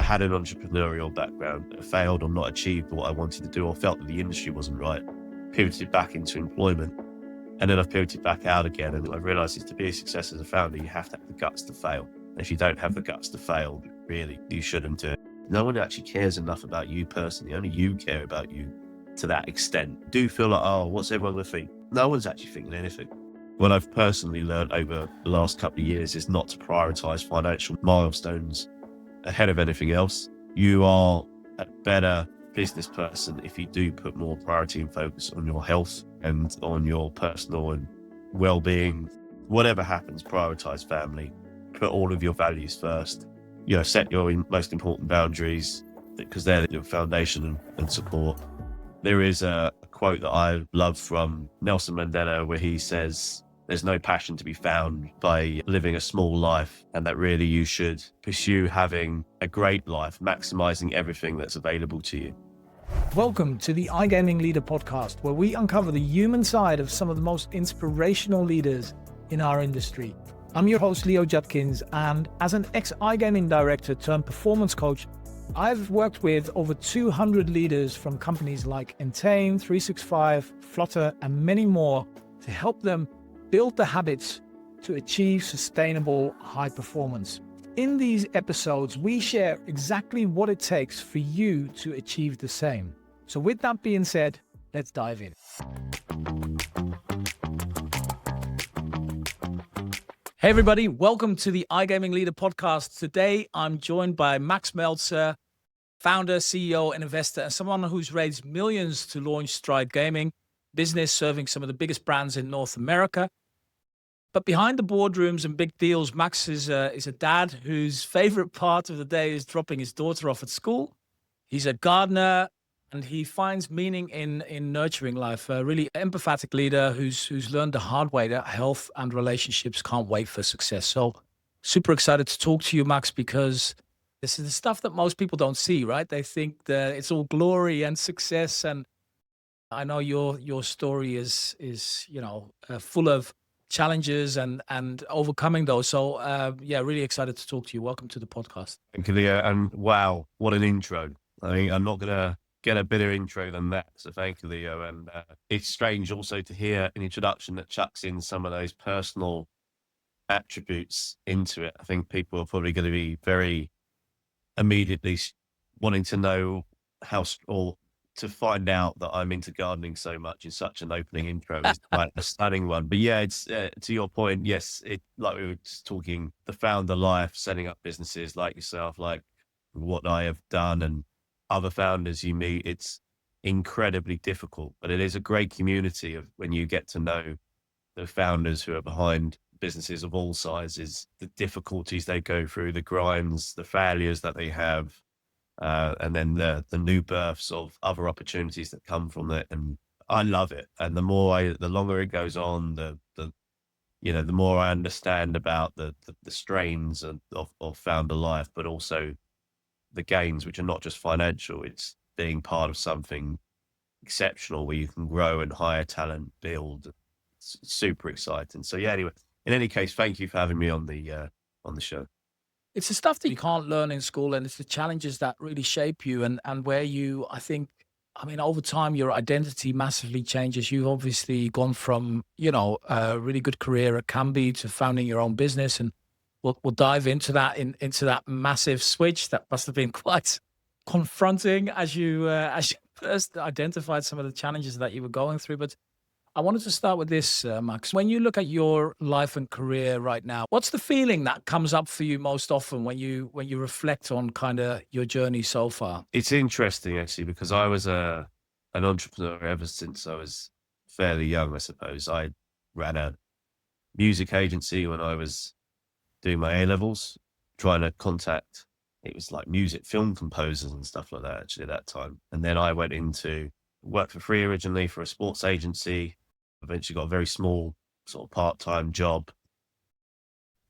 had an entrepreneurial background, failed or not achieved what I wanted to do, or felt that the industry wasn't right, pivoted back into employment. And then I've pivoted back out again. And I realized is to be a success as a founder, you have to have the guts to fail. And if you don't have the guts to fail, really, you shouldn't do it. No one actually cares enough about you personally. Only you care about you to that extent. Do feel like, oh, what's everyone going to think? No one's actually thinking anything. What I've personally learned over the last couple of years is not to prioritize financial milestones ahead of anything else. You are a better business person if you do put more priority and focus on your health and on your personal and well-being. Whatever happens, prioritize family, put all of your values first. Set your most important boundaries because they're your foundation and support. There is a quote that I love from Nelson Mandela where he says, there's no passion to be found by living a small life, and that really you should pursue having a great life, maximizing everything that's available to you. Welcome to the iGaming Leader podcast, where we uncover the human side of some of the most inspirational leaders in our industry. I'm your host, Leo Judkins, and as an ex-iGaming director turned performance coach, I've worked with over 200 leaders from companies like Entain, 365, Flutter, and many more to help them build the habits to achieve sustainable high performance. In these episodes, we share exactly what it takes for you to achieve the same. So with that being said, let's dive in. Hey everybody, welcome to the iGaming Leader podcast. Today, I'm joined by Max Meltzer, founder, CEO, and investor, and someone who's raised millions to launch Stride Gaming, business serving some of the biggest brands in North America. But behind the boardrooms and big deals, Max is a dad whose favorite part of the day is dropping his daughter off at school. He's a gardener, and he finds meaning in nurturing life. A really empathetic leader who's learned the hard way that health and relationships can't wait for success. So super excited to talk to you, Max, because this is the stuff that most people don't see, right? They think that it's all glory and success. And I know your story is full of challenges and overcoming those. So really excited to talk to you. Welcome to the podcast. Thank you, Leo. And wow, what an intro. I mean, I'm not going to get a better intro than that. So thank you, Leo. And it's strange also to hear an introduction that chucks in some of those personal attributes into it. I think people are probably going to be very immediately wanting to know how, or to find out that I'm into gardening so much in such an opening intro is quite a stunning one. But yeah, it's to your point. Yes, like we were just talking, the founder life, setting up businesses like yourself, like what I have done and other founders you meet, it's incredibly difficult, but it is a great community of when you get to know the founders who are behind businesses of all sizes, the difficulties they go through, the grinds, the failures that they have. And then the new births of other opportunities that come from it. And I love it. And the longer it goes on, the more I understand about the strains of founder life, but also the gains, which are not just financial. It's being part of something exceptional where you can grow and hire talent, build. It's super exciting. So yeah, anyway, in any case, thank you for having me on the show. It's the stuff that you can't learn in school, and it's the challenges that really shape you and where you, over time, your identity massively changes. You've obviously gone from, a really good career at Kambi to founding your own business. And we'll dive into that, into that massive switch that must have been quite confronting as you first identified some of the challenges that you were going through. But I wanted to start with this, Max. When you look at your life and career right now, what's the feeling that comes up for you most often when you reflect on kind of your journey so far? It's interesting, actually, because I was an entrepreneur ever since I was fairly young, I suppose. I ran a music agency when I was doing my A-levels, trying to contact, it was like music film composers and stuff like that, actually, at that time. And then I went into work for free originally for a sports agency. Eventually got a very small sort of part-time job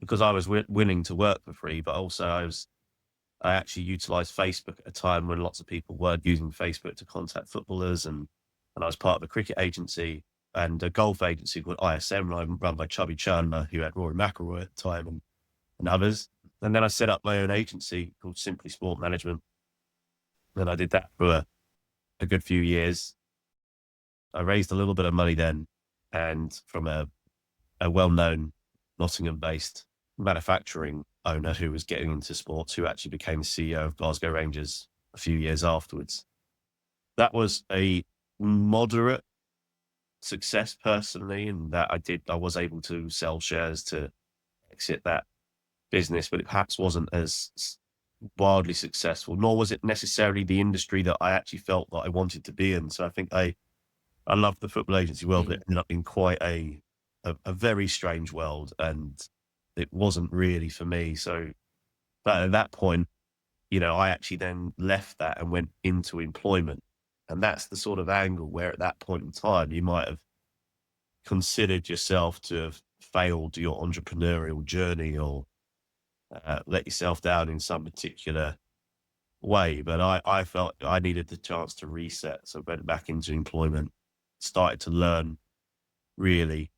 because I was willing to work for free, but also I actually utilized Facebook at a time when lots of people weren't using Facebook to contact footballers. And I was part of a cricket agency and a golf agency called ISM, run by Chubby Chandler, who had Rory McIlroy at the time and others. And then I set up my own agency called Simply Sport Management. And I did that for a good few years. I raised a little bit of money then, and from a well-known Nottingham-based manufacturing owner who was getting into sports, who actually became the CEO of Glasgow Rangers a few years afterwards. That was a moderate success personally, in that I was able to sell shares to exit that business, but it perhaps wasn't as wildly successful, nor was it necessarily the industry that I actually felt that I wanted to be in. So I think I loved the football agency world, but it ended up in quite a very strange world, and it wasn't really for me. So, but at that point, I actually then left that and went into employment. And that's the sort of angle where at that point in time, you might have considered yourself to have failed your entrepreneurial journey, or let yourself down in some particular way. But I felt I needed the chance to reset. So I went back into employment, started to learn really.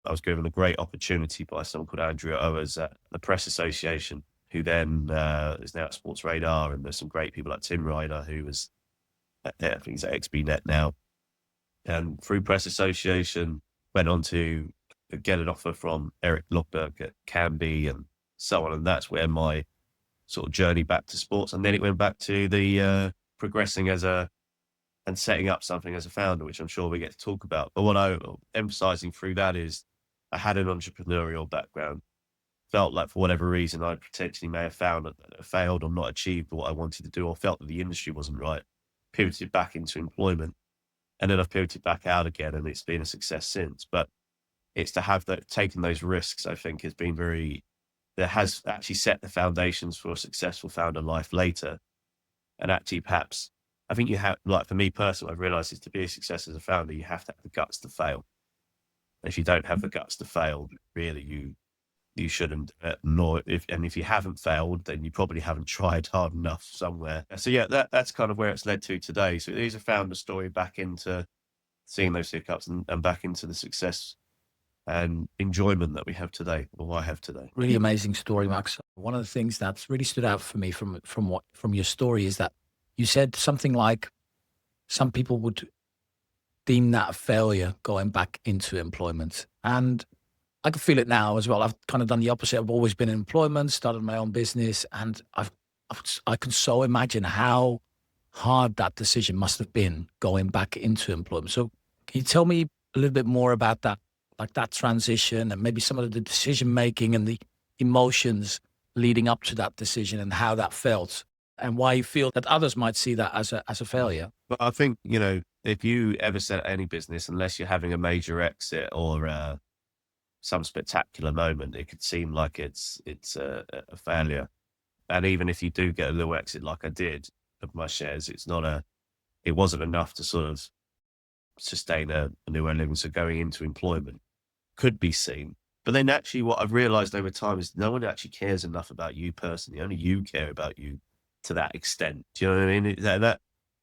I was given a great opportunity by someone called Andrew Owers at the Press Association, who then is now at Sports Radar. And there's some great people like Tim Ryder, who was I think he's at XBNet now. And through Press Association, went on to get an offer from Eric Lockberg at Kambi and so on. And that's where my sort of journey back to sports. And then it went back to the progressing and setting up something as a founder, which I'm sure we get to talk about. But what I'm emphasizing through that is I had an entrepreneurial background, felt like for whatever reason, I potentially may have failed or not achieved what I wanted to do, or felt that the industry wasn't right, pivoted back into employment. And then I've pivoted back out again, and it's been a success since. But it's to have taken those risks, I think, that has actually set the foundations for a successful founder life later. And actually, perhaps, I think you have, like for me personally, I've realized is to be a success as a founder, you have to have the guts to fail. If you don't have the guts to fail, really, you shouldn't. If you haven't failed, then you probably haven't tried hard enough somewhere. So yeah, that's kind of where it's led to today. So it is a founder story back into seeing those hiccups and back into the success and enjoyment that we have today, or I have today. Really amazing story, Max. One of the things that's really stood out for me from your story is that you said something like some people would deem that a failure going back into employment. And I can feel it now as well. I've kind of done the opposite. I've always been in employment, started my own business, and I can so imagine how hard that decision must have been going back into employment. So can you tell me a little bit more about that, like that transition, and maybe some of the decision making and the emotions leading up to that decision, and how that felt, and why you feel that others might see that as a failure? But I think, if you ever set any business, unless you're having a major exit or some spectacular moment, it could seem like it's a failure. And even if you do get a little exit, like I did of my shares, it wasn't enough to sort of sustain a new way of living. So going into employment could be seen. But then actually what I've realized over time is no one actually cares enough about you personally. Only you care about you to that extent. Do you know what I mean?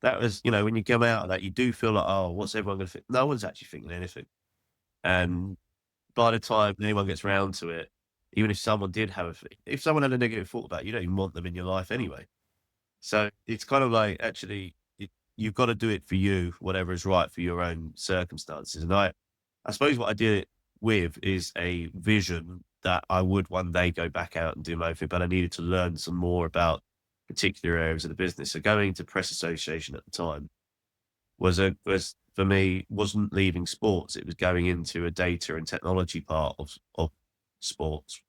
That was, when you come out of that, you do feel like, oh, what's everyone going to think? No one's actually thinking anything. And by the time anyone gets round to it, even if someone if someone had a negative thought about you, you don't even want them in your life anyway. So it's kind of like, actually, you've got to do it for you, whatever is right for your own circumstances. And I suppose what I did it with is a vision that I would one day go back out and do my own thing, but I needed to learn some more about particular areas of the business. So going to Press Association at the time was for me, wasn't leaving sports. It was going into a data and technology part of sports,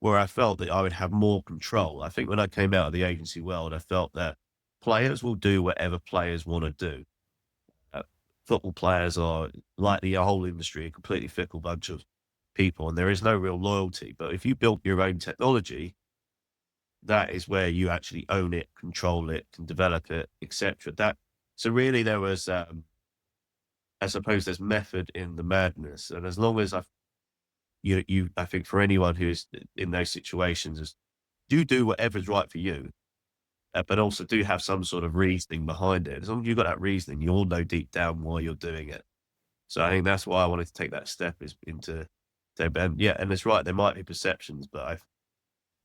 where I felt that I would have more control. I think when I came out of the agency world, I felt that players will do whatever players want to do. Football players are, like the whole industry, a completely fickle bunch of people, and there is no real loyalty. But if you built your own technology, that is where you actually own it, control it, can develop it, etc. So really there was, I suppose there's method in the madness. And as long as I think for anyone who's in those situations, is do whatever's right for you, but also do have some sort of reasoning behind it. As long as you've got that reasoning, you all know deep down why you're doing it. So I think that's why I wanted to take that step, is and yeah, and it's right. There might be perceptions, but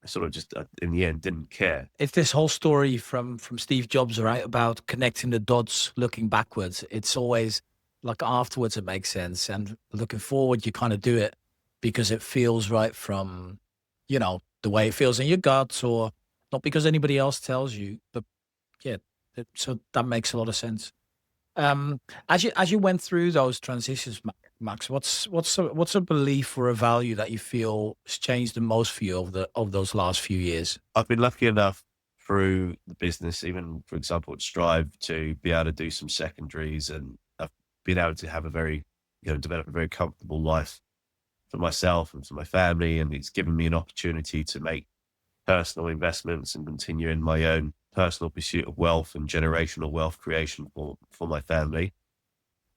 sort of just in the end didn't care. It's this whole story from Steve Jobs, right? About connecting the dots, looking backwards. It's always like afterwards it makes sense, and looking forward, you kind of do it because it feels right from, the way it feels in your guts, or not because anybody else tells you. But yeah, so that makes a lot of sense. Um, as you went through those transitions, Max, what's a belief or a value that you feel has changed the most for you over those last few years? I've been lucky enough through the business, even for example at Strive, to be able to do some secondaries, and I've been able to have a very, develop a very comfortable life for myself and for my family. And it's given me an opportunity to make personal investments and continue in my own personal pursuit of wealth and generational wealth creation for my family.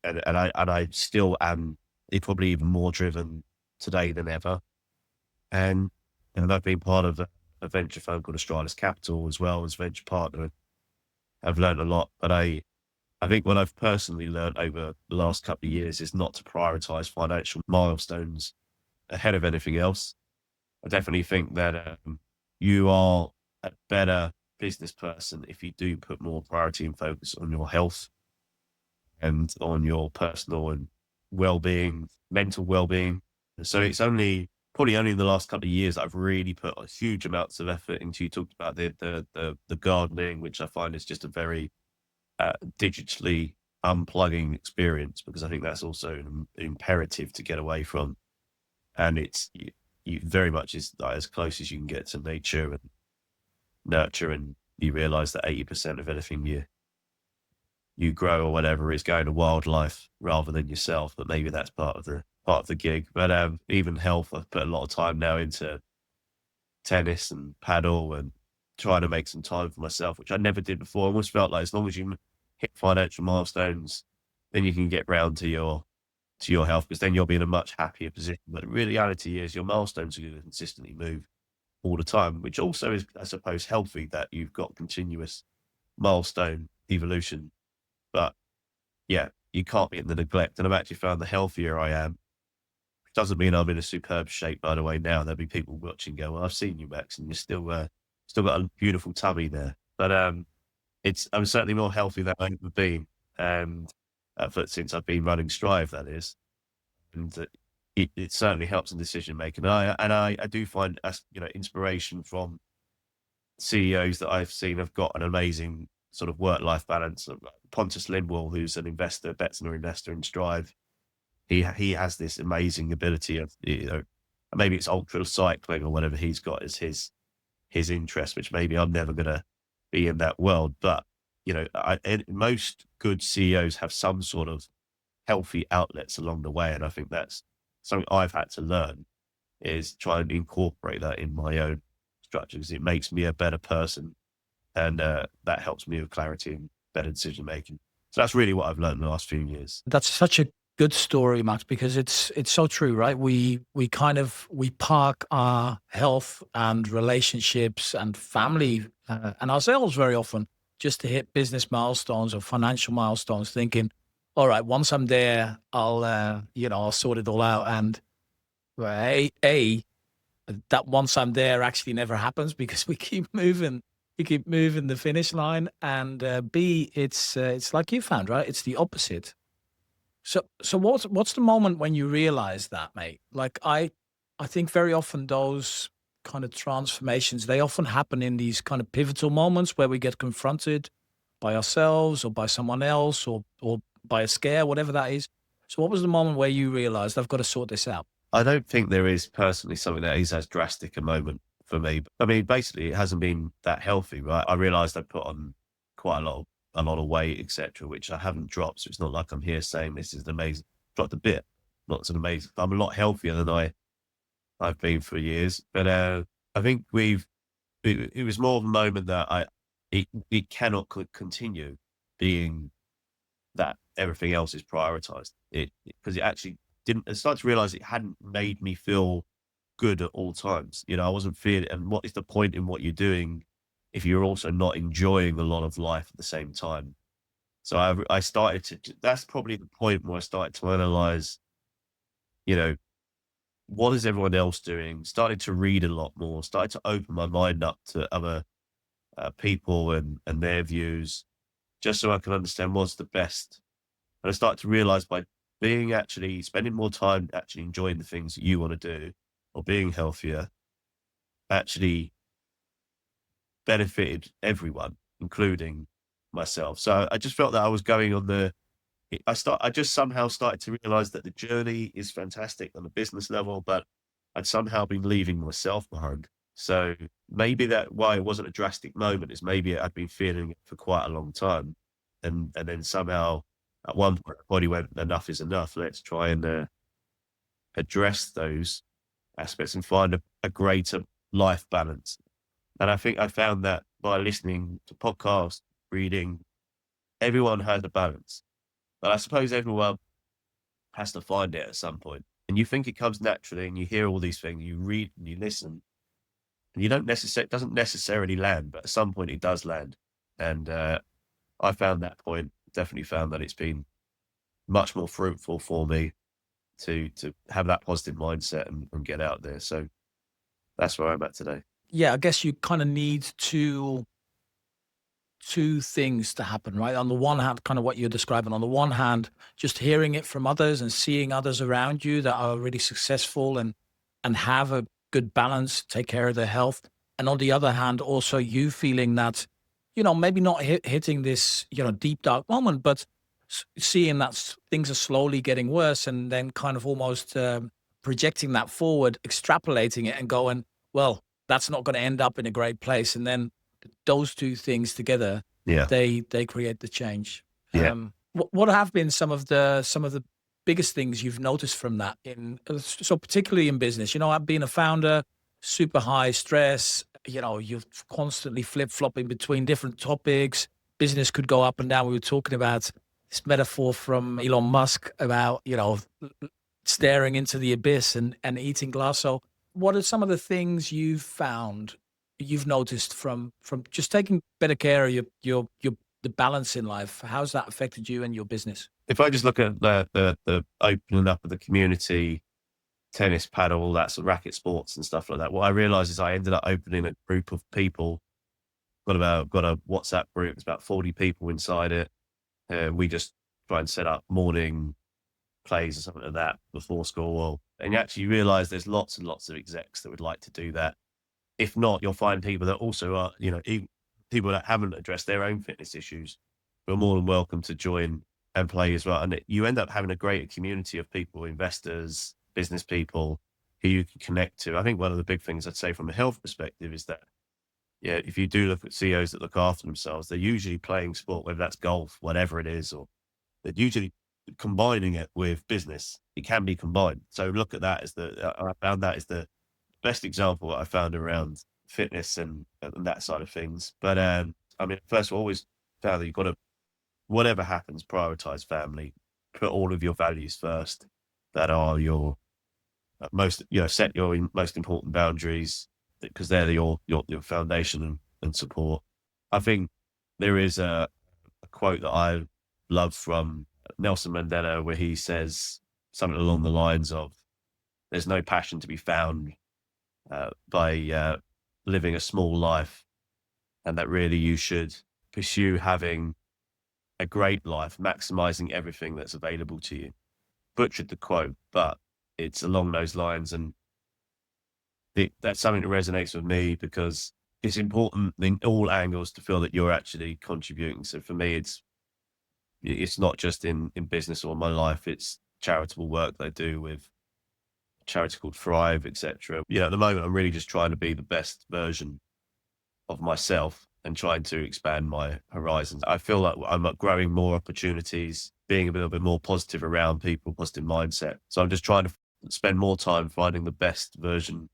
And I still am probably even more driven today than ever. And I've been part of a venture fund called Astralis Capital as well as venture partner. I've learned a lot, but I think what I've personally learned over the last couple of years is not to prioritize financial milestones ahead of anything else. I definitely think that you are a better business person if you do put more priority and focus on your health and on your personal and well-being, mental well-being. So it's probably only in the last couple of years I've really put a huge amounts of effort into. You talked about the gardening, which I find is just a very digitally unplugging experience, because I think that's also an imperative to get away from. And you very much is like as close as you can get to nature and nurture, and you realize that 80% of anything you grow or whatever is going to wildlife rather than yourself. But maybe that's part of the gig. But even health, I've put a lot of time now into tennis and paddle and trying to make some time for myself, which I never did before. I almost felt like as long as you hit financial milestones, then you can get round to your health, because then you'll be in a much happier position. But the reality is your milestones are going to consistently move all the time, which also is, I suppose, healthy that you've got continuous milestone evolution. But yeah, you can't be in the neglect. And I've actually found the healthier I am, it doesn't mean I'm in a superb shape, by the way. Now there'll be people watching go, well, I've seen you, Max, and you're still got a beautiful tummy there. But I'm certainly more healthy than I've ever been. And since I've been running Strive, that is. And it certainly helps in decision making. And I do find, inspiration from CEOs that I've seen have got an amazing sort of work-life balance. Pontus Lindwall, who's an investor, Betzner investor in Strive, he has this amazing ability of, maybe it's ultra cycling or whatever he's got as his interest, which maybe I'm never going to be in that world. But, most good CEOs have some sort of healthy outlets along the way. And I think that's something I've had to learn, is try and incorporate that in my own structure, because it makes me a better person. And that helps me with clarity and better decision making. So that's really what I've learned in the last few years. That's such a good story, Max, because it's so true, right? We park our health and relationships and family and ourselves very often just to hit business milestones or financial milestones, thinking, all right, once I'm there, I'll sort it all out. And well, that once I'm there actually never happens, because we keep moving the finish line. And B, it's like you found, right? It's the opposite. So what's the moment when you realize that, mate? Like I think very often those kind of transformations, they often happen in these kind of pivotal moments where we get confronted by ourselves or by someone else, or by a scare, whatever that is. So what was the moment where you realized I've got to sort this out? I don't think there is personally something that is as drastic a moment for me. I mean, basically, it hasn't been that healthy, right? I realized I put on quite a lot of weight, etc., which I haven't dropped. So it's not like I'm here saying this is amazing. Dropped a bit, not an amazing. I'm a lot healthier than I've been for years. But I think it was more of a moment that it cannot continue being that everything else is prioritized. Because it actually didn't. I started to realize it hadn't made me feel good at all times. I wasn't feeling. And what is the point in what you're doing if you're also not enjoying a lot of life at the same time? So I started to. That's probably the point where I started to analyze, you know, what is everyone else doing? Started to read a lot more, started to open my mind up to other people and their views, just so I can understand what's the best. And I started to realize by spending more time actually enjoying the things that you want to do or being healthier actually benefited everyone, including myself. So I just felt that I was going on I just somehow started to realize that the journey is fantastic on a business level, but I'd somehow been leaving myself behind. So maybe that why it wasn't a drastic moment is maybe I'd been feeling it for quite a long time. And then somehow at one point, my body went, enough is enough. Let's try and address those aspects and find a greater life balance. And I think I found that by listening to podcasts, reading, everyone has a balance. But I suppose everyone has to find it at some point. And you think it comes naturally and you hear all these things, you read and you listen, and you don't necessarily, it doesn't necessarily land, but at some point it does land. And I found that point, definitely found that it's been much more fruitful for me to have that positive mindset and get out there. So that's where I'm at today. Yeah, I guess you kind of need two things to happen, right? On the one hand, kind of what you're describing, on the one hand, just hearing it from others and seeing others around you that are really successful and have a good balance, take care of their health. And on the other hand, also you feeling that, maybe not hitting this, deep dark moment, but seeing that things are slowly getting worse and then kind of almost projecting that forward, extrapolating it and going, well, that's not going to end up in a great place. And then those two things together, Yeah. they create the change. Yeah. What have been some of the biggest things you've noticed from that so particularly in business? I've been a founder, super high stress. You're constantly flip flopping between different topics. Business could go up and down. We were talking about this metaphor from Elon Musk about staring into the abyss and eating glass. So, what are some of the things you've noticed from just taking better care of your the balance in life? How's that affected you and your business? If I just look at the opening up of the community, tennis, paddle, all that sort of racket sports and stuff like that, what I realized is I ended up opening a group of people, got a WhatsApp group, it's about 40 people inside it. We just try and set up morning plays or something like that before school. And you actually realize there's lots and lots of execs that would like to do that. If not, you'll find people that also are, even people that haven't addressed their own fitness issues, who are more than welcome to join and play as well. And you end up having a greater community of people, investors, business people who you can connect to. I think one of the big things I'd say from a health perspective is that, yeah, if you do look at CEOs that look after themselves, they're usually playing sport, whether that's golf, whatever it is, or they're usually combining it with business. It can be combined. So look at that as I found that as the best example I found around fitness and that side of things. But I mean, first of all, always found that you've got to, whatever happens, prioritize family, put all of your values first. That are your most, set your most important boundaries because they're your foundation and support. I think there is a quote that I love from Nelson Mandela where he says something along the lines of, "There's no passion to be found by living a small life, and that really you should pursue having a great life, maximizing everything that's available to you." Butchered the quote, but it's along those lines, and that's something that resonates with me because it's important in all angles to feel that you're actually contributing. So for me, it's not just in business or my life; it's charitable work that I do with a charity called Thrive, etc. At the moment, I'm really just trying to be the best version of myself and trying to expand my horizons. I feel like I'm growing more opportunities, being a little bit more positive around people, positive mindset. So I'm just trying to spend more time finding the best version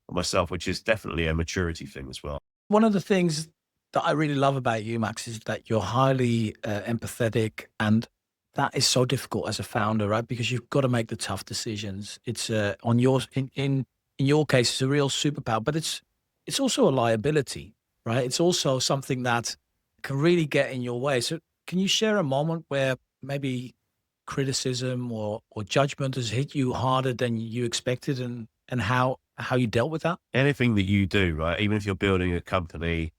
of myself, which is definitely a maturity thing as well. One of the things that I really love about you, Max, is that you're highly empathetic, and that is so difficult as a founder, right? Because you've got to make the tough decisions. It's on yours in your case, it's a real superpower, but it's also a liability, right? It's also something that can really get in your way. So, can you share a moment where maybe criticism or judgment has hit you harder than you expected, and how you dealt with that? Anything that you do, right? Even if you're building a company,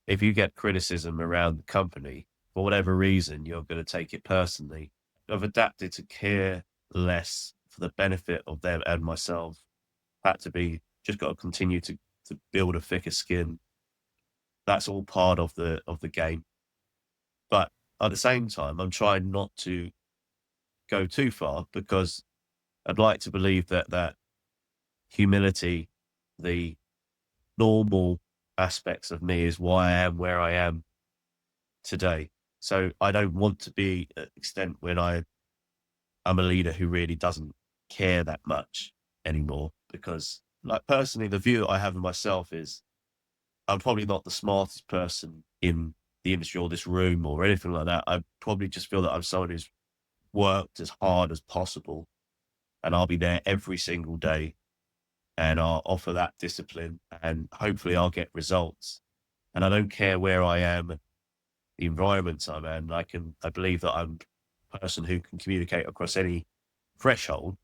if you get criticism around the company, for whatever reason, you're going to take it personally. I've adapted to care less for the benefit of them and myself. Had to be, just got to continue to build a thicker skin. That's all part of the game. But at the same time, I'm trying not to go too far, because I'd like to believe that humility, the normal aspects of me, is why I am where I am today. So I don't want to be at the extent when I'm a leader who really doesn't care that much anymore, because like personally, the view I have of myself is I'm probably not the smartest person in the industry or this room or anything like that. I probably just feel that I'm someone who's worked as hard as possible, and I'll be there every single day, and I'll offer that discipline, and hopefully I'll get results. And I don't care where I am, the environments I'm in. I believe that I'm a person who can communicate across any threshold.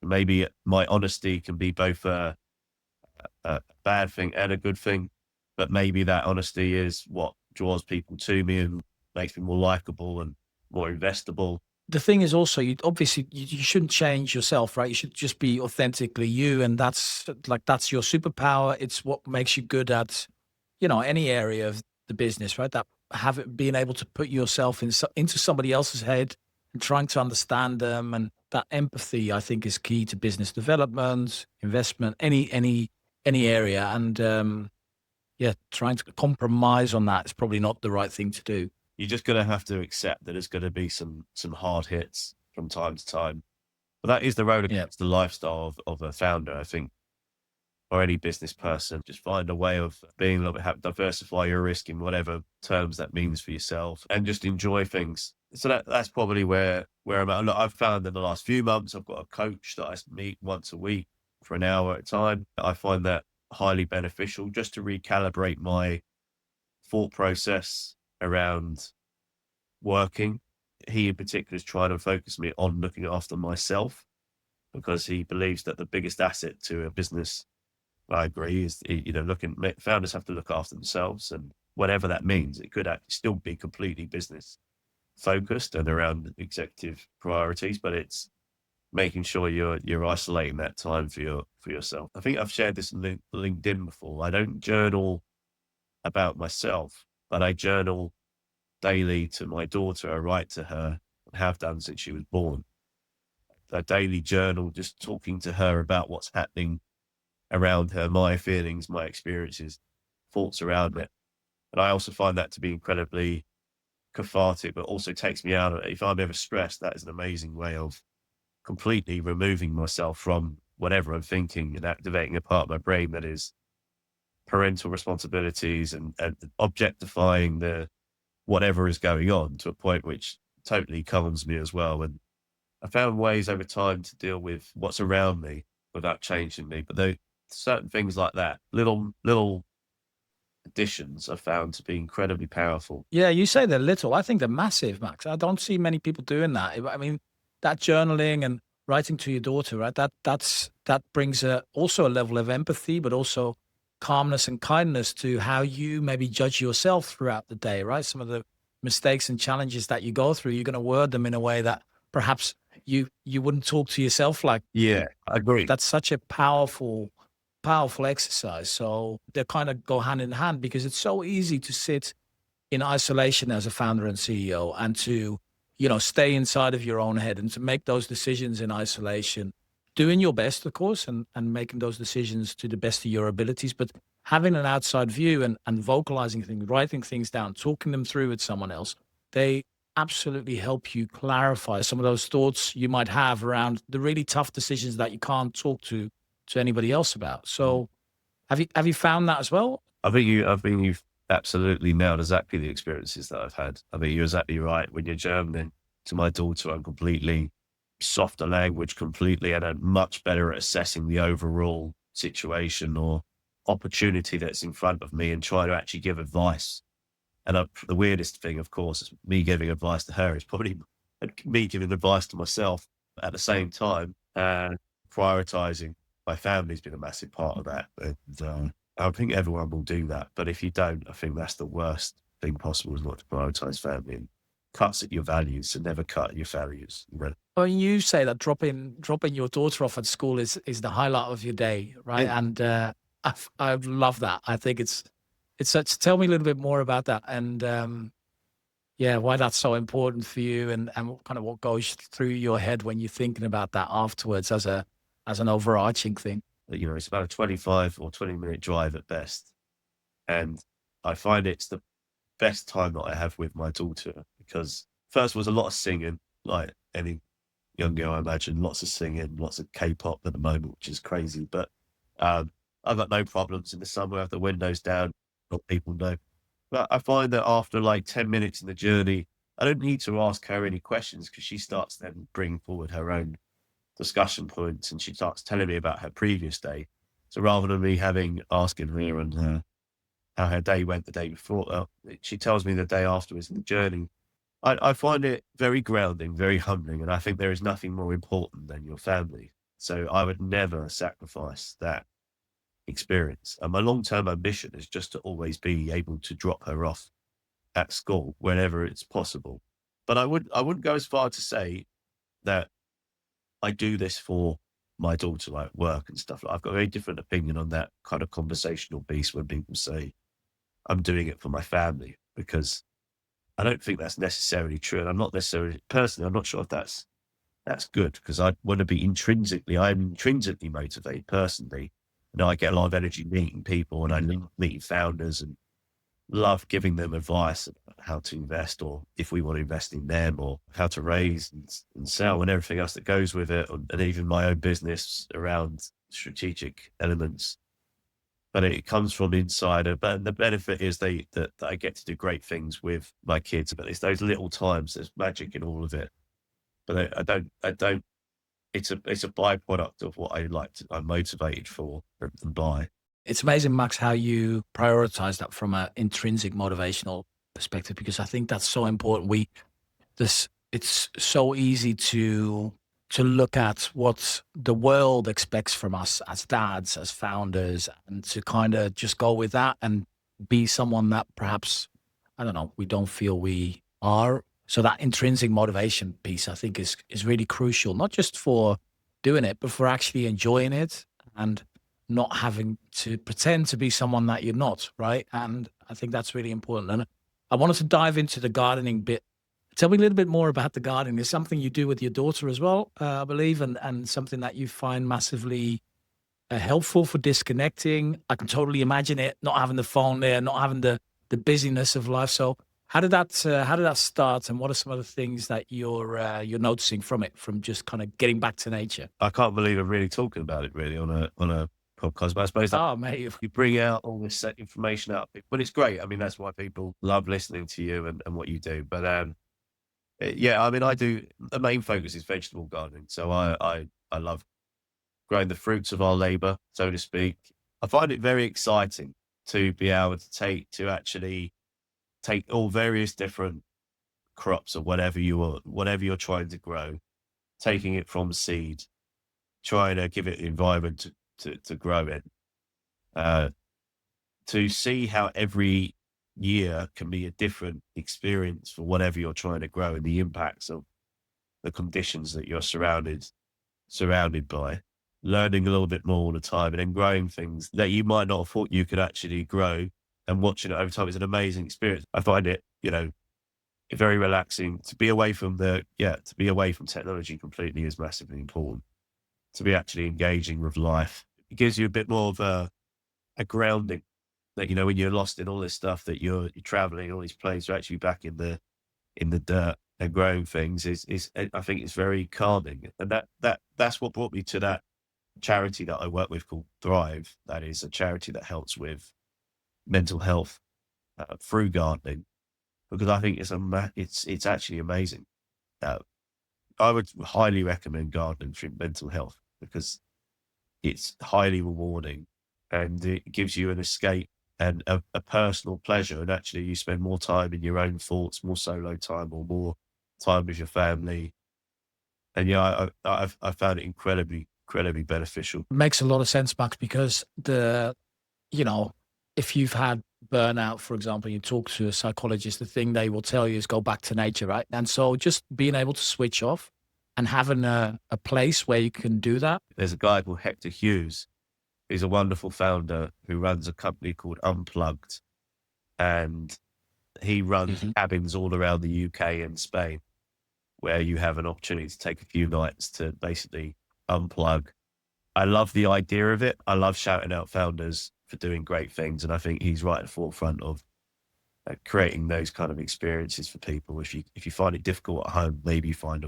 Maybe my honesty can be both a bad thing and a good thing, but maybe that honesty is what draws people to me and makes me more likable and more investable. The thing is also, you obviously you shouldn't change yourself, right? You should just be authentically you, and that's your superpower. It's what makes you good at, any area of the business, right? That have it being able to put yourself into somebody else's head and trying to understand them, and that empathy, I think, is key to business development, investment, any area. And yeah, trying to compromise on that is probably not the right thing to do. You're just going to have to accept that there's going to be some hard hits from time to time. But that is the road Yeah. against the lifestyle of a founder, I think, or any business person. Just find a way of being a little bit, diversify your risk in whatever terms that means for yourself, and just enjoy things. So that's probably where I'm at. Look, I've found in the last few months, I've got a coach that I meet once a week for an hour at a time. I find that highly beneficial, just to recalibrate my thought process around working. He in particular is trying to focus me on looking after myself, because he believes that the biggest asset to a business, I agree, is, founders have to look after themselves, and whatever that means. It could actually still be completely business focused and around executive priorities, but it's making sure you're isolating that time for yourself. I think I've shared this in LinkedIn before. I don't journal about myself, but I journal daily to my daughter. I write to her, and have done since she was born. A daily journal, just talking to her about what's happening around her, my feelings, my experiences, thoughts around it. And I also find that to be incredibly cathartic, but also takes me out of it. If I'm ever stressed, that is an amazing way of completely removing myself from whatever I'm thinking and activating a part of my brain that is parental responsibilities, and objectifying the whatever is going on, to a point which totally calms me as well. And I found ways over time to deal with what's around me without changing me. But there certain things like that, little additions, I found to be incredibly powerful. Yeah, you say they're little. I think they're massive, Max. I don't see many people doing that. I mean, that journaling and writing to your daughter, right? That brings also a level of empathy, but also calmness and kindness to how you maybe judge yourself throughout the day, right? Some of the mistakes and challenges that you go through, you're going to word them in a way that perhaps you wouldn't talk to yourself like. Yeah, I agree. That's such a powerful exercise. So they kind of go hand in hand, because it's so easy to sit in isolation as a founder and CEO, and to, stay inside of your own head and to make those decisions in isolation, doing your best, of course, and making those decisions to the best of your abilities, but having an outside view and vocalizing things, writing things down, talking them through with someone else, they absolutely help you clarify some of those thoughts you might have around the really tough decisions that you can't talk to anybody else about. So have you found that as well? I think you've absolutely nailed exactly the experiences that I've had. I mean, you're exactly right. When you're journaling to my daughter, I'm completely softer language completely, and I'm much better at assessing the overall situation or opportunity that's in front of me, and trying to actually give advice. And the weirdest thing, of course, is me giving advice to her is probably and me giving advice to myself at the same time, and prioritising my family's been a massive part of that. And I think everyone will do that. But if you don't, I think that's the worst thing possible, is not to prioritise family, and cuts at your values, and never cut your values. When you say that dropping your daughter off at school is the highlight of your day, right? Yeah. And I love that. I think it's such. Tell me a little bit more about that, and yeah, why that's so important for you, and what kind of what goes through your head when you're thinking about that afterwards as an overarching thing. It's about a 25 or 20-minute drive at best. And I find it's the best time that I have with my daughter, because first was a lot of singing, like any young girl, I imagine, lots of singing, lots of K-pop at the moment, which is crazy. But I've got no problems in the summer. I have the windows down, let people know. But I find that after like 10 minutes in the journey, I don't need to ask her any questions, because she starts then bringing forward her own discussion points, and she starts telling me about her previous day. So rather than me asking her and how her day went the day before, she tells me the day afterwards in the journey. I find it very grounding, very humbling, and I think there is nothing more important than your family. So I would never sacrifice that experience. And my long-term ambition is just to always be able to drop her off at school whenever it's possible. But I wouldn't go as far to say that I do this for my daughter, like work and stuff. I've got a very different opinion on that kind of conversational piece when people say I'm doing it for my family, because I don't think that's necessarily true. And I'm not necessarily, personally, I'm not sure if that's good, because I'm intrinsically motivated personally. And I get a lot of energy meeting people, and I love meeting founders, and love giving them advice about how to invest, or if we want to invest in them, or how to raise and sell, and everything else that goes with it. And even my own business around strategic elements. But it comes from inside. But the benefit is that I get to do great things with my kids. But it's those little times, there's magic in all of it. But I don't, it's a byproduct of what I'm motivated for and by. It's amazing, Max, how you prioritize that from an intrinsic motivational perspective, because I think that's so important. It's so easy to look at what the world expects from us as dads, as founders, and to kind of just go with that and be someone that perhaps, I don't know, we don't feel we are. So that intrinsic motivation piece, I think, is really crucial, not just for doing it, but for actually enjoying it and not having to pretend to be someone that you're not, right? And I think that's really important. And I wanted to dive into the gardening bit. Tell me a little bit more about the gardening. There's something you do with your daughter as well, I believe, and something that you find massively helpful for disconnecting. I can totally imagine it, not having the phone there, not having the busyness of life. So how did that start, and what are some of the things that you're noticing from it, from just kind of getting back to nature? I can't believe I'm really talking about it really on a podcast, but I suppose that Oh, mate, you bring out all this information out, but it's great. I mean, that's why people love listening to you and what you do. But yeah, I mean, the main focus is vegetable gardening. So I love growing the fruits of our labor, so to speak. I find it very exciting to be able to actually take all various different crops or whatever you're trying to grow, taking it from seed, trying to give it the environment to grow in, uh, to see how every year can be a different experience for whatever you're trying to grow, and the impacts of the conditions that you're surrounded by, learning a little bit more all the time, and then growing things that you might not have thought you could actually grow, and watching it over time is an amazing experience. I find it, very relaxing to be away from technology completely is massively important. To be actually engaging with life. It gives you a bit more of a grounding that, when you're lost in all this stuff that you're traveling, all these places are actually back in the dirt and growing things is I think it's very calming. And that's what brought me to that charity that I work with called Thrive. That is a charity that helps with mental health through gardening, because I think it's actually amazing. Uh, I would highly recommend gardening for mental health, because it's highly rewarding, and it gives you an escape and a personal pleasure. And actually you spend more time in your own thoughts, more solo time, or more time with your family. And yeah, I found it incredibly beneficial. Makes a lot of sense, Max, because you know, if you've had burnout, for example, you talk to a psychologist, the thing they will tell you is go back to nature, right? And so just being able to switch off and having a place where you can do that. There's a guy called Hector Hughes. He's a wonderful founder who runs a company called Unplugged, and he runs Mhm. cabins all around the UK and Spain, where you have an opportunity to take a few nights to basically unplug. I love the idea of it. I love shouting out founders for doing great things. And I think he's right at the forefront of creating those kind of experiences for people. If you find it difficult at home, maybe you find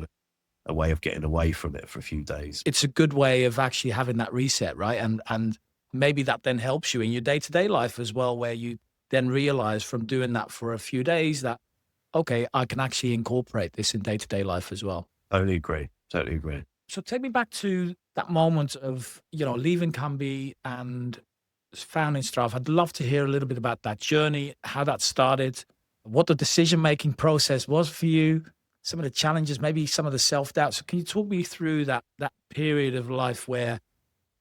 a way of getting away from it for a few days. It's a good way of actually having that reset, right? And maybe that then helps you in your day-to-day life as well, where you then realize from doing that for a few days that, okay, I can actually incorporate this in day-to-day life as well. Totally agree. Totally agree. So take me back to that moment of, leaving Kambi and founding Strive. I'd love to hear a little bit about that journey, how that started, what the decision-making process was for you, some of the challenges, maybe some of the self-doubt. So can you talk me through that period of life where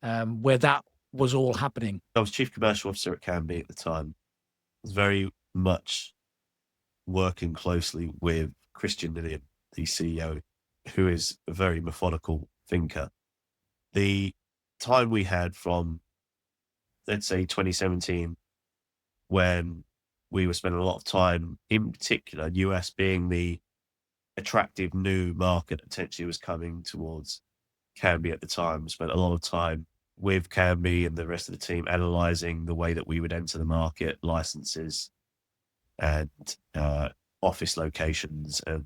that was all happening? I was chief commercial officer at Kambi at the time. I was very much working closely with Christian Lillian, the CEO, who is a very methodical thinker. The time we had from, let's say, 2017, when we were spending a lot of time, in particular, US being the attractive new market that potentially was coming towards Kambi at the time, spent a lot of time with Kambi and the rest of the team analyzing the way that we would enter the market, licenses and office locations and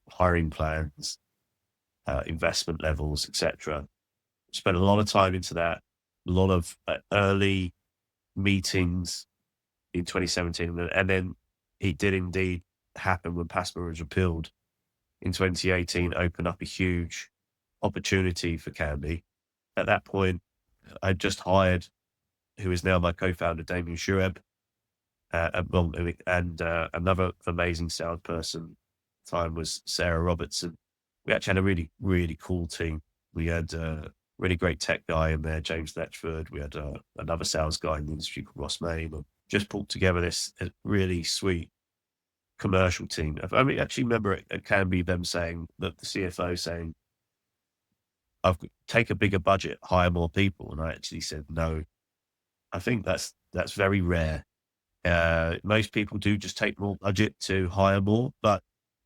hiring plans, investment levels, etc. Spent a lot of time into that, a lot of early meetings in 2017. And then it did indeed happen when PASPA was repealed in 2018, opened up a huge opportunity for Kambi. At that point, I just hired, who is now my co-founder, Damien Shueb, and another amazing salesperson. Time was Sarah Robertson. We actually had a really cool team. We had a really great tech guy in there, James Letchford. We had another sales guy in the industry called Ross May. Just pulled together this really sweet commercial team. I mean, actually remember it can be them saying that the CFO saying, I've take a bigger budget, hire more people. And I actually said, no, I think that's very rare. Most people do just take more budget to hire more, but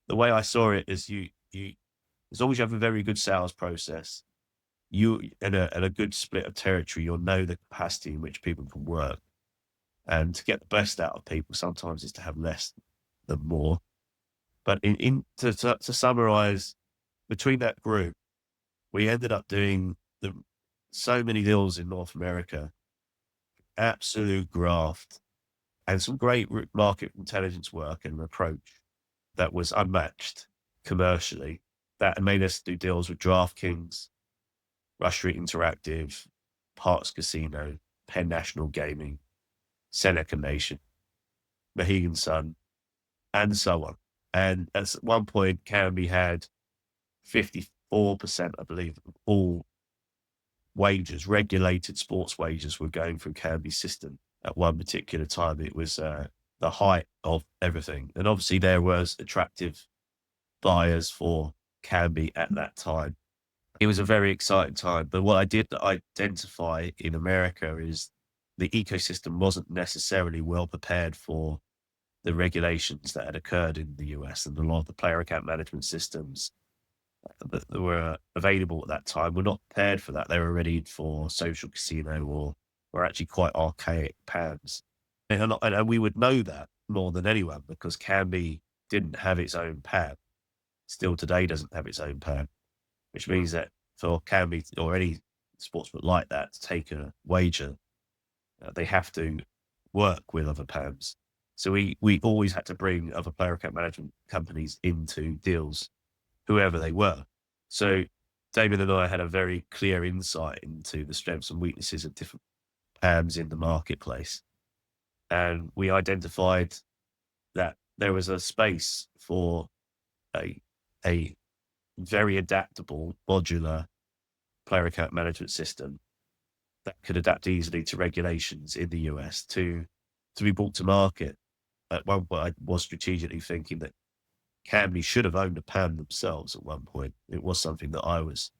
the way I saw it is you, as long as you have a very good sales process, you and a good split of territory, you'll know the capacity in which people can work. And to get the best out of people, sometimes is to have less than more. But to summarize, between that group, we ended up doing so many deals in North America, absolute graft, and some great market intelligence work and approach that was unmatched commercially. That made us do deals with DraftKings, Rush Street Interactive, Parks Casino, Penn National Gaming, Seneca Nation, Mohegan Sun, and so on. And at one point, Kambi had 54%, I believe, of all wagers, regulated sports wagers, were going through Kambi's system at one particular time. It was the height of everything. And obviously there was attractive buyers for Kambi at that time. It was a very exciting time. But what I did identify in America is the ecosystem wasn't necessarily well prepared for the regulations that had occurred in the US, and a lot of the player account management systems that were available at that time were not prepared for that. They were ready for social casino or were actually quite archaic PAMs. And we would know that more than anyone because Kambi didn't have its own PAM. Still today doesn't have its own PAM, which means that for Kambi or any sportsbook like that to take a wager, they have to work with other PAMs. So we always had to bring other player account management companies into deals, whoever they were. So Damien and I had a very clear insight into the strengths and weaknesses of different PAMs in the marketplace. And we identified that there was a space for a a very adaptable, modular player account management system that could adapt easily to regulations in the US to be brought to market. At one point, I was strategically thinking that Kambi should have owned a PAM themselves at one point. It was something that I was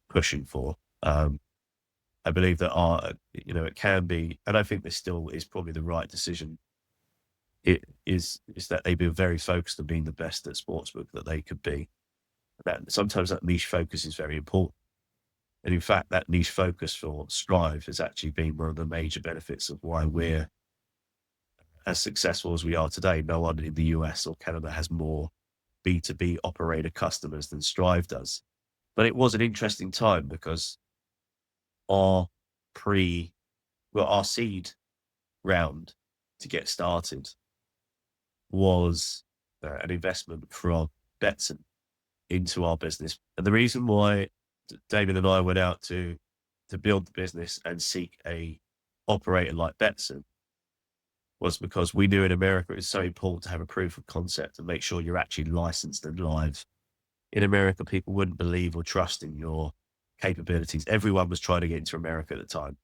pushing for. I believe that it can be, and I think this still is probably the right decision. It is that they've been very focused on being the best at sportsbook that they could be. That sometimes that niche focus is very important. And in fact, that niche focus for Strive has actually been one of the major benefits of why we're as successful as we are today. No one in the US or Canada has more B2B operator customers than Strive does. But it was an interesting time because our our seed round to get started was an investment from Betson into our business. And the reason why David and I went out to build the business and seek a operator like Betson was because we knew in America it's so important to have a proof of concept and make sure you're actually licensed and live. In America, people wouldn't believe or trust in your capabilities. Everyone was trying to get into America at the time.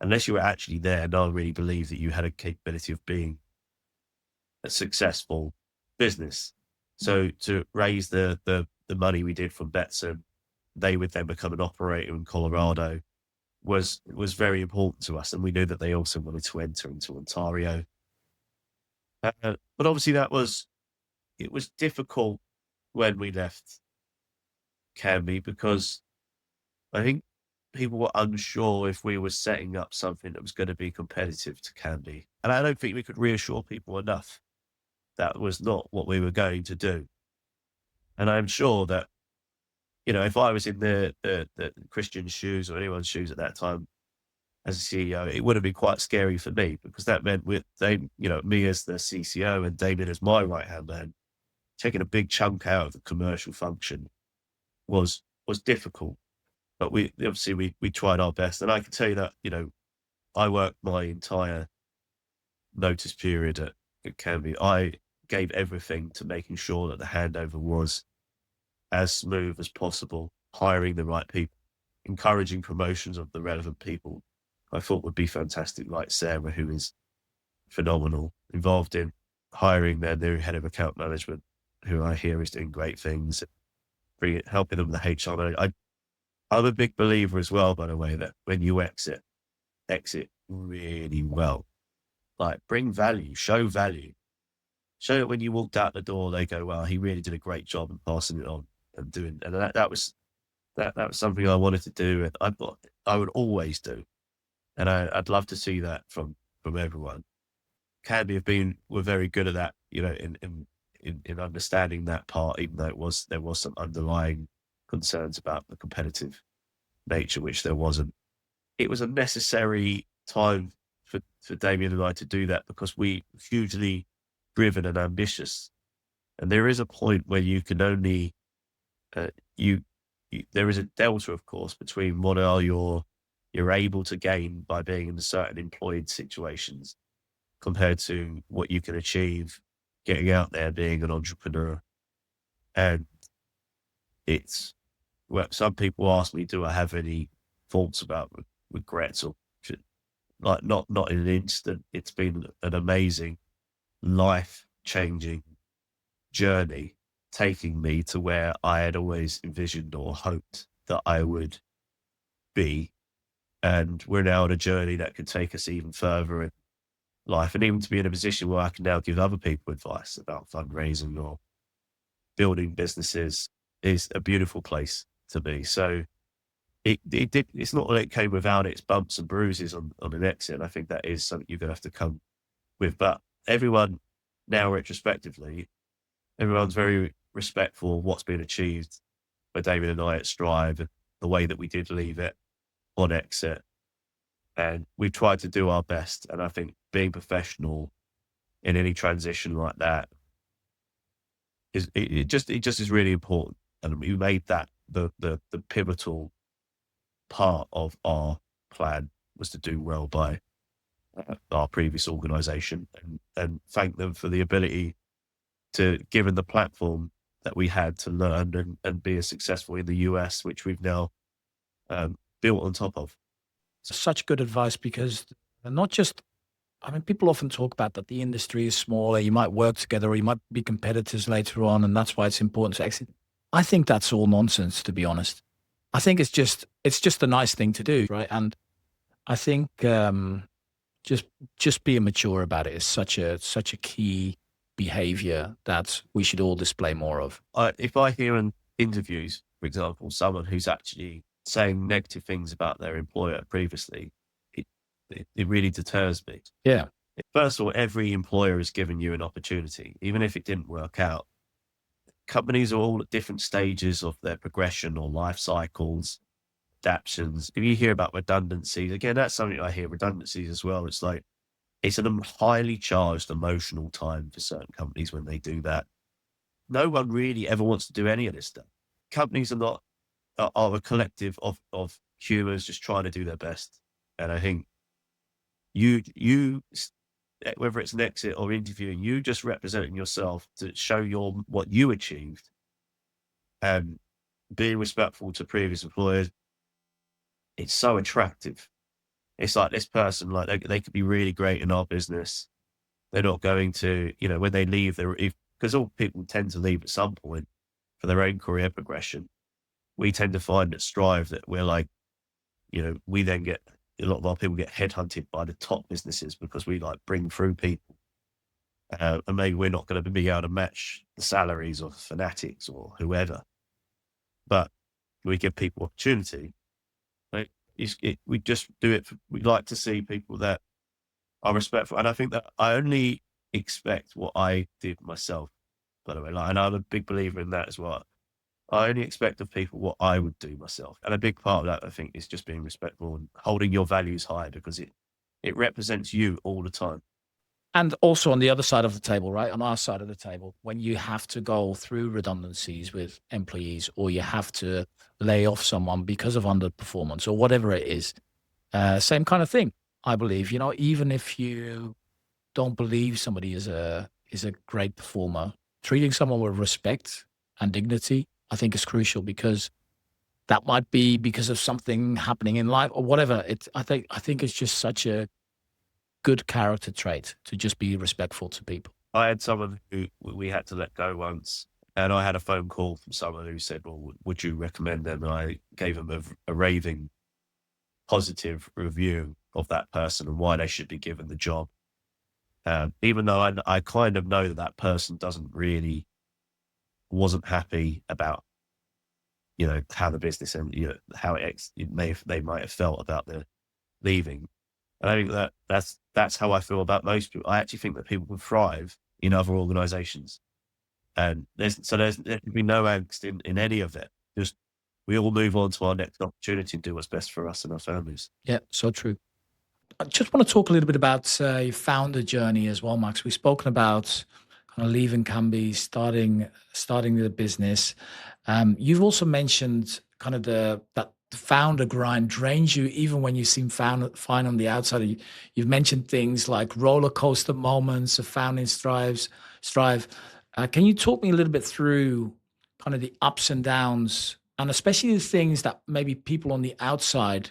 Unless you were actually there, no one really believed that you had a capability of being a successful business. So to raise the money we did from Betson, they would then become an operator in Colorado was very important to us. And we knew that they also wanted to enter into Ontario. But obviously it was difficult when we left Kambi because I think people were unsure if we were setting up something that was going to be competitive to Kambi. And I don't think we could reassure people enough that was not what we were going to do. And I'm sure that, if I was in the Christian's shoes or anyone's shoes at that time as a CEO, it would have been quite scary for me because that meant me as the CCO and David as my right-hand man, taking a big chunk out of the commercial function was difficult. But we tried our best. And I can tell you that, I worked my entire notice period at Kambi. I gave everything to making sure that the handover was as smooth as possible, hiring the right people, encouraging promotions of the relevant people I thought would be fantastic, like Sarah, who is phenomenal, involved in hiring their new head of account management, who I hear is doing great things, helping them with the HR manager. I'm a big believer as well, by the way, that when you exit really well. Like bring value, show value. Show that when you walked out the door, they go, well, he really did a great job in passing it on and doing, and that was something I wanted to do. And I would always do. And I'd love to see that from everyone. Kambi were very good at that, in understanding that part, even though there was some underlying concerns about the competitive nature, which there wasn't. It was a necessary time for Damien and I to do that because we were hugely driven and ambitious. And there is a point where you can only, there is a delta, of course, between what are you're able to gain by being in certain employed situations compared to what you can achieve getting out there, being an entrepreneur. And some people ask me, do I have any thoughts about regrets or not in an instant. It's been an amazing life-changing journey taking me to where I had always envisioned or hoped that I would be. And we're now on a journey that could take us even further in life, and even to be in a position where I can now give other people advice about fundraising or building businesses is a beautiful place to be. So it's not that it came without its bumps and bruises on an exit. I think that is something you're going to have to come with. But everyone now retrospectively, everyone's very respectful of what's been achieved by David and I at Strive, and the way that we did leave it on exit. And we've tried to do our best. And I think being professional in any transition like that it just is really important. And we made that the pivotal part of our plan was to do well by our previous organization and thank them for the ability to, given the platform that we had to learn and be as successful in the US, which we've now built on top of. Such good advice because not just, I mean, people often talk about that the industry is smaller, you might work together or you might be competitors later on, and that's why it's important to exit. I think that's all nonsense, to be honest. I think it's just a nice thing to do, right? And I think just being mature about it is such a key behavior that we should all display more of. If I hear in interviews, for example, someone who's actually saying negative things about their employer previously, it really deters me. Yeah. First of all, every employer has given you an opportunity, even if it didn't work out. Companies are all at different stages of their progression or life cycles, adaptions. If you hear about redundancies, again, that's something I hear, redundancies as well. It's like, it's a highly charged emotional time for certain companies when they do that. No one really ever wants to do any of this stuff. Companies are a collective of humans just trying to do their best. And I think whether it's an exit or interviewing, you just representing yourself to show what you achieved and being respectful to previous employers. It's so attractive. It's like this person, like they could be really great in our business. They're not going to, when they leave, because all people tend to leave at some point for their own career progression. We tend to find at Strive that we're like, we then get, a lot of our people get headhunted by the top businesses because we like bring through people. And maybe we're not going to be able to match the salaries of Fanatics or whoever, but we give people opportunity. Right? We just do it. We like to see people that are respectful. And I think that I only expect what I did myself, by the way. And I'm a big believer in that as well. I only expect of people what I would do myself. And a big part of that, I think, is just being respectful and holding your values high because it represents you all the time. And also on the other side of the table, right? On our side of the table, when you have to go through redundancies with employees or you have to lay off someone because of underperformance or whatever it is, same kind of thing, I believe. Even if you don't believe somebody is a great performer, treating someone with respect and dignity, I think is crucial because that might be because of something happening in life or whatever. I think it's just such a good character trait to just be respectful to people. I had someone who we had to let go once, and I had a phone call from someone who said, well, would you recommend them? And I gave them a raving positive review of that person and why they should be given the job. Even though I kind of know that person wasn't happy about, how the business and, how they might have felt about the leaving. And I think that's how I feel about most people. I actually think that people can thrive in other organizations. And there can be no angst in any of it. Just we all move on to our next opportunity and do what's best for us and our families. Yeah, so true. I just want to talk a little bit about your founder journey as well, Max. We've spoken about kind of leaving Kambi, starting the business. You've also mentioned kind of that the founder grind drains you even when you seem fine on the outside. You've mentioned things like roller coaster moments of founding Strive. Can you talk me a little bit through kind of the ups and downs, and especially the things that maybe people on the outside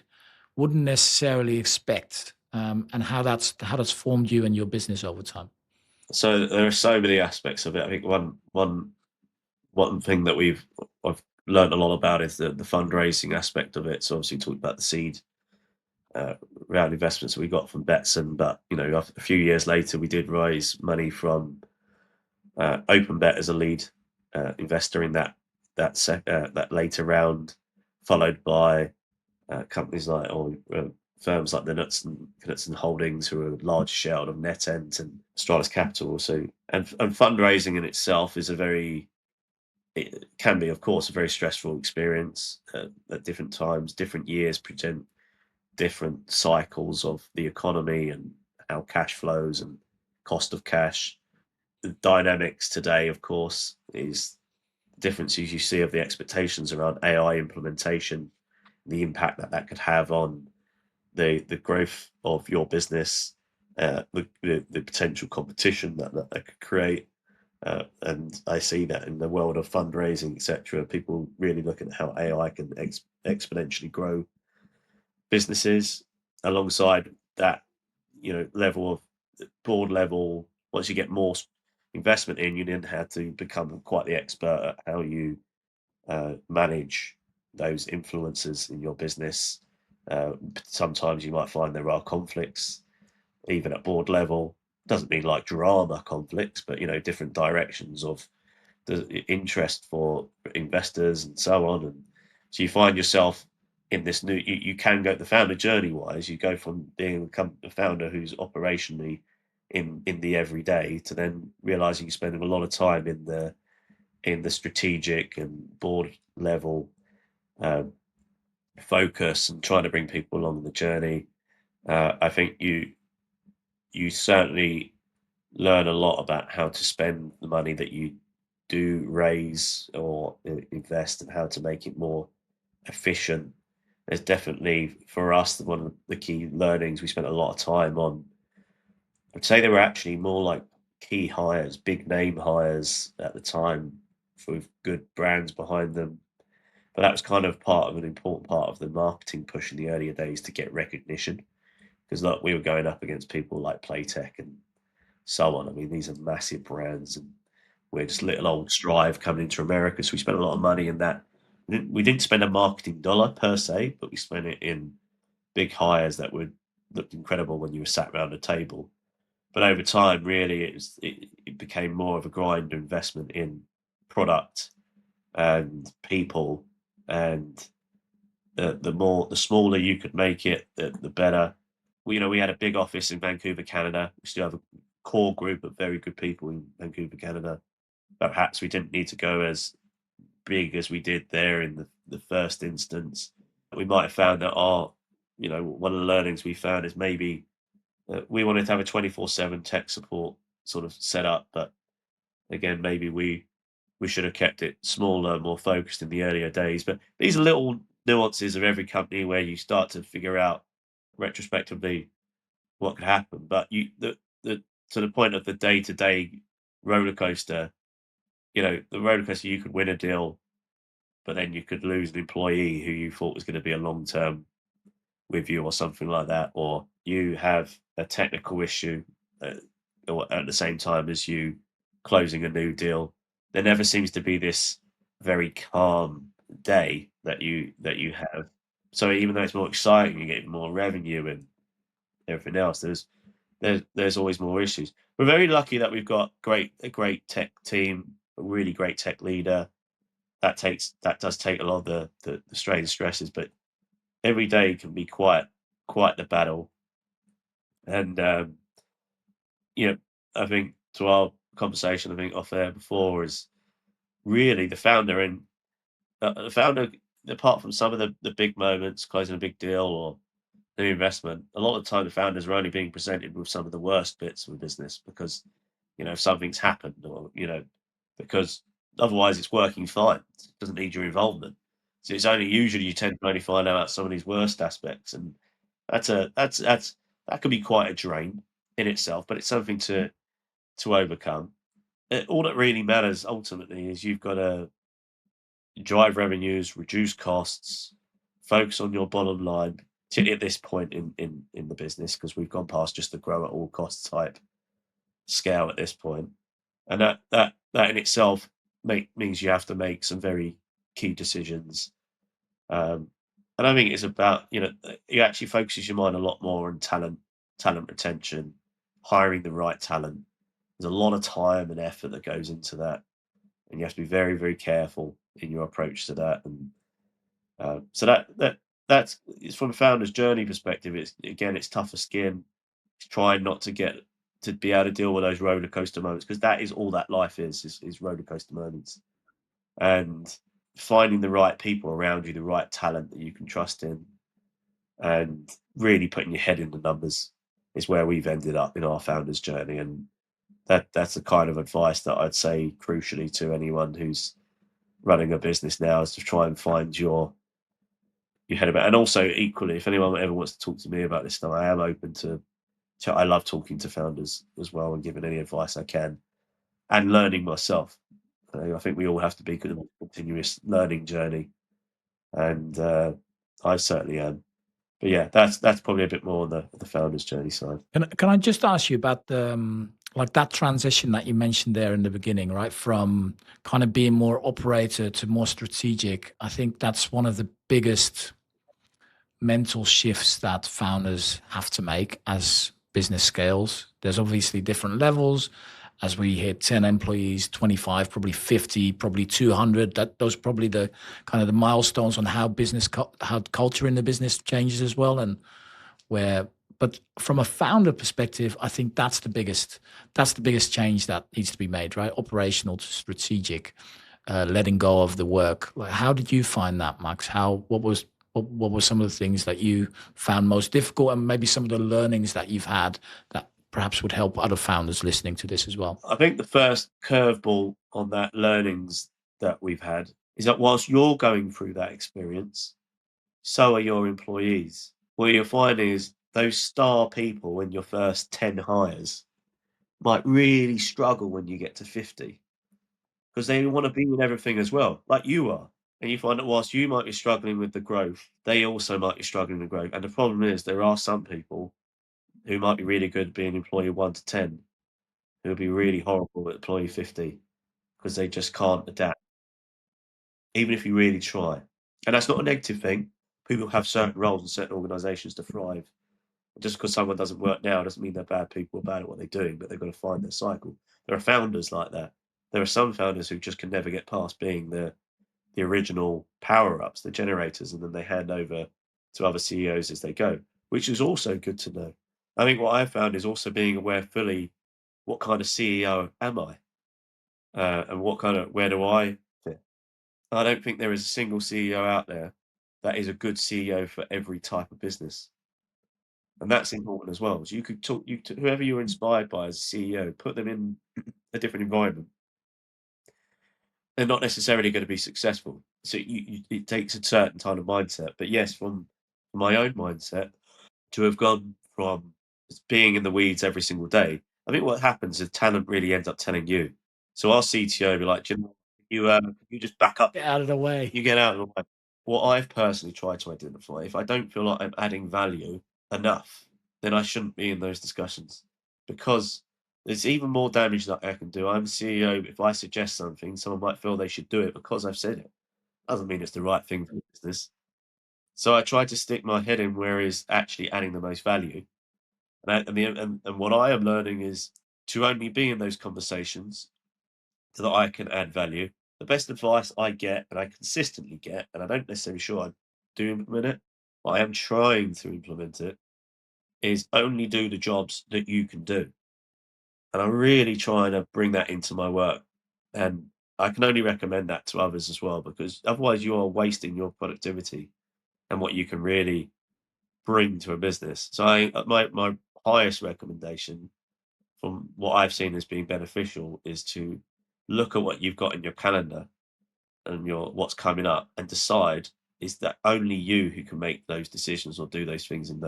wouldn't necessarily expect, and how that's formed you and your business over time? So there are so many aspects of it. I think one thing that I've learned a lot about is the fundraising aspect of it. So obviously talked about the seed round investments we got from Betson, but a few years later we did raise money from OpenBet as a lead investor in that later round, followed by companies like firms like the Knutson Holdings, who are a large shareholder of NetEnt and Stratus Capital. So and fundraising in itself is it can be, of course, a very stressful experience at different times. Different years present different cycles of the economy and how cash flows and cost of cash. The dynamics today, of course, is the differences you see of the expectations around AI implementation, the impact that could have on the growth of your business, the potential competition that could create. And I see that in the world of fundraising, etc. People really looking at how AI can exponentially grow businesses. Alongside that, level of board level, once you get more investment in, you then have to become quite the expert at how you manage those influences in your business. Sometimes you might find there are conflicts, even at board level. Doesn't mean like drama conflicts, but different directions of the interest for investors and so on. And so you find yourself in this new. You can go the founder journey wise. You go from being a founder who's operationally in the everyday to then realizing you're spending a lot of time in the strategic and board level um, focus and trying to bring people along the journey. I think you certainly learn a lot about how to spend the money that you do raise or invest and how to make it more efficient. There's definitely for us one of the key learnings we spent a lot of time on. I'd say they were actually more like key hires, big name hires at the time with good brands behind them. But that was kind of part of an important part of the marketing push in the earlier days to get recognition. Because look, we were going up against people like Playtech and so on. I mean, these are massive brands, and we're just little old Strive coming into America. So we spent a lot of money in that. We didn't spend a marketing dollar per se, but we spent it in big hires that would looked incredible when you were sat around a table. But over time, really, it became more of a grind investment in product and people, and the smaller you could make it, the better. We had a big office in Vancouver, Canada. We still have a core group of very good people in Vancouver, Canada. Perhaps we didn't need to go as big as we did there in the first instance. We might have found that one of the learnings we found is maybe we wanted to have a 24/7 tech support sort of set up, but again, maybe we should have kept it smaller, more focused in the earlier days. But these are little nuances of every company where you start to figure out retrospectively what could happen. But the to the point of the day-to-day roller coaster, the roller coaster, you could win a deal, but then you could lose an employee who you thought was going to be a long term with you or something like that, or you have a technical issue uh, or at the same time as you closing a new deal. There never seems to be this very calm day that you have. So even though it's more exciting, you get more revenue and everything else. There's always more issues. We're very lucky that we've got a great tech team, a really great tech leader. That does take a lot of the strain and stresses, but every day can be quite the battle. And you know, I think to our conversation, I think off there before is really the founder. Apart from some of the big moments, closing a big deal or new investment, a lot of the time the founders are only being presented with some of the worst bits of a business because if something's happened or because otherwise it's working fine. It doesn't need your involvement. So it's only usually you tend to only find out some of these worst aspects, and that can be quite a drain in itself. But it's something to overcome. All that really matters ultimately is you've got to drive revenues, reduce costs, focus on your bottom line, particularly at this point in the business, because we've gone past just the grow at all costs type scale at this point. And that in itself means you have to make some very key decisions. Um, and I think it's about, it actually focuses your mind a lot more on talent retention, hiring the right talent. There's a lot of time and effort that goes into that, and you have to be very, very careful in your approach to that. And so that's it's from a founder's journey perspective. It's tougher skin. It's trying not to be able to deal with those roller coaster moments, because that is all that life is roller coaster moments, and finding the right people around you, the right talent that you can trust in, and really putting your head in the numbers is where we've ended up in our founder's journey. And that's the kind of advice that I'd say crucially to anyone who's running a business now, is to try and find your head about. And also equally, if anyone ever wants to talk to me about this stuff, I am open to I love talking to founders as well and giving any advice I can. and learning myself. I think we all have to be good at a continuous learning journey, and I certainly am. But yeah, that's probably a bit more on the founder's journey side. Can I just ask you about the like that transition that you mentioned there in the beginning, right? From kind of being more operator to more strategic. I think that's one of the biggest mental shifts that founders have to make as business scales. There's obviously different levels. As we hit 10 employees, 25, probably 50, probably 200, that those are probably the kind of the milestones on how how culture in the business changes as well. And where, but from a founder perspective, I think that's the biggest change that needs to be made, right? Operational to strategic, letting go of the work. Like, how did you find that, Max? What were some of the things that you found most difficult, and maybe some of the learnings that you've had that perhaps would help other founders listening to this as well? I think the first curveball on that learnings that we've had is that whilst you're going through that experience, so are your employees. What you'll find is those star people in your first 10 hires might really struggle when you get to 50 because they want to be in everything as well, like you are. And you find that whilst you might be struggling with the growth, they also might be struggling with growth. And the problem is there are some people who might be really good at being employee 1 to 10 who'll be really horrible at employee 50 because they just can't adapt, even if you really try. And that's not a negative thing. People have certain roles in certain organizations to thrive. Just because someone doesn't work now doesn't mean they're bad people or bad at what they're doing, but they've got to find their cycle. There are founders like that. There are some founders who just can never get past being the original power-ups, the generators, and then they hand over to other CEOs as they go, which is also good to know. I think what I found is also being aware fully what kind of CEO am I, and where do I fit. I don't think there is a single CEO out there that is a good CEO for every type of business. And that's important as well. So you could talk whoever you're inspired by as a CEO, put them in a different environment. They're not necessarily going to be successful. So it takes a certain kind of mindset. But yes, from my own mindset, to have gone from being in the weeds every single day, I think what happens is talent really ends up telling you. So our CTO will be like, Jim, you just back up. Get out of the way. You get out of the way. What I've personally tried to identify, if I don't feel like I'm adding value enough, then I shouldn't be in those discussions because there's even more damage that I can do. I'm CEO. If I suggest something, someone might feel they should do it because I've said it. Doesn't mean it's the right thing for the business. So I try to stick my head in where is actually adding the most value. And what I am learning is to only be in those conversations so that I can add value. The best advice I get, and I consistently get, and I don't necessarily sure I do implement it, but I am trying to implement it, is only do the jobs that you can do. And I'm really trying to bring that into my work. And I can only recommend that to others as well, because otherwise you are wasting your productivity and what you can really bring to a business. So my highest recommendation from what I've seen as being beneficial is to look at what you've got in your calendar and your what's coming up and decide is that only you who can make those decisions or do those things in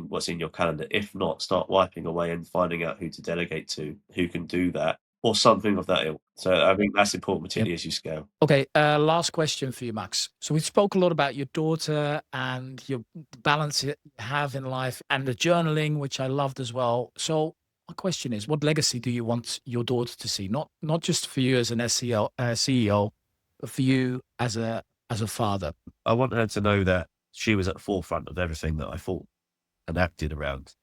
what's in your calendar. If not, start wiping away and finding out who to delegate to, who can do that, or something of that ilk. So I think that's important, particularly as you scale. Okay, last question for you, Max. So we spoke a lot about your daughter and your balance you have in life and the journaling, which I loved as well. So my question is, what legacy do you want your daughter to see? Not just for you as an CEO, but for you as a father. I want her to know that she was at the forefront of everything that I thought and acted around,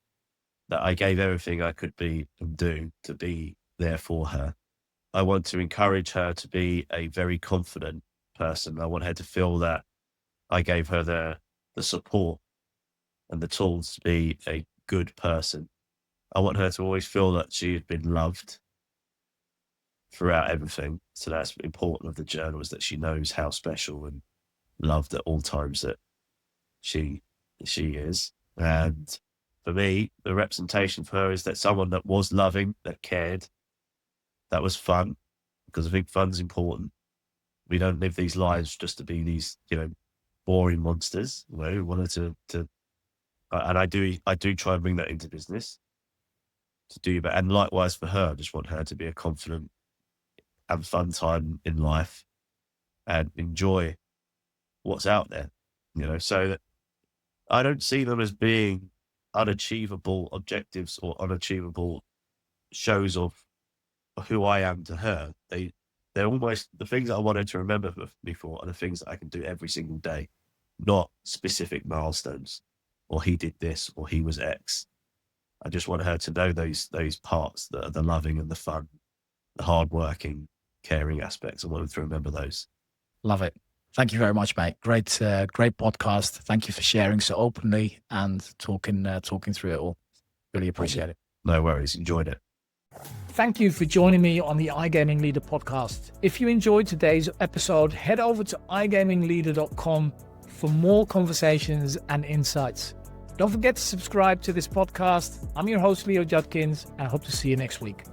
that I gave everything I could be and do to be there for her. I want to encourage her to be a very confident person. I want her to feel that I gave her the support and the tools to be a good person. I want her to always feel that she has been loved throughout everything. So that's important of the journal, is that she knows how special and loved at all times that she is. And for me, the representation for her is that someone that was loving, that cared, that was fun, because I think fun's important. We don't live these lives just to be these, boring monsters. We wanted to and I do try and bring that into business. to do better. And likewise for her, I just want her to be a confident and fun time in life and enjoy what's out there, so that I don't see them as being unachievable objectives or unachievable shows of who I am to her. They're almost the things that I want her to remember me for are the things that I can do every single day, not specific milestones or he did this or he was X. I just want her to know those parts that are the loving and the fun, the hardworking, caring aspects. I want her to remember those. Love it. Thank you very much, mate. Great podcast. Thank you for sharing so openly and talking through it all. Really appreciate it. No worries. Enjoyed it. Thank you for joining me on the iGaming Leader podcast. If you enjoyed today's episode, head over to igamingleader.com for more conversations and insights. Don't forget to subscribe to this podcast. I'm your host, Leo Judkins, and I hope to see you next week.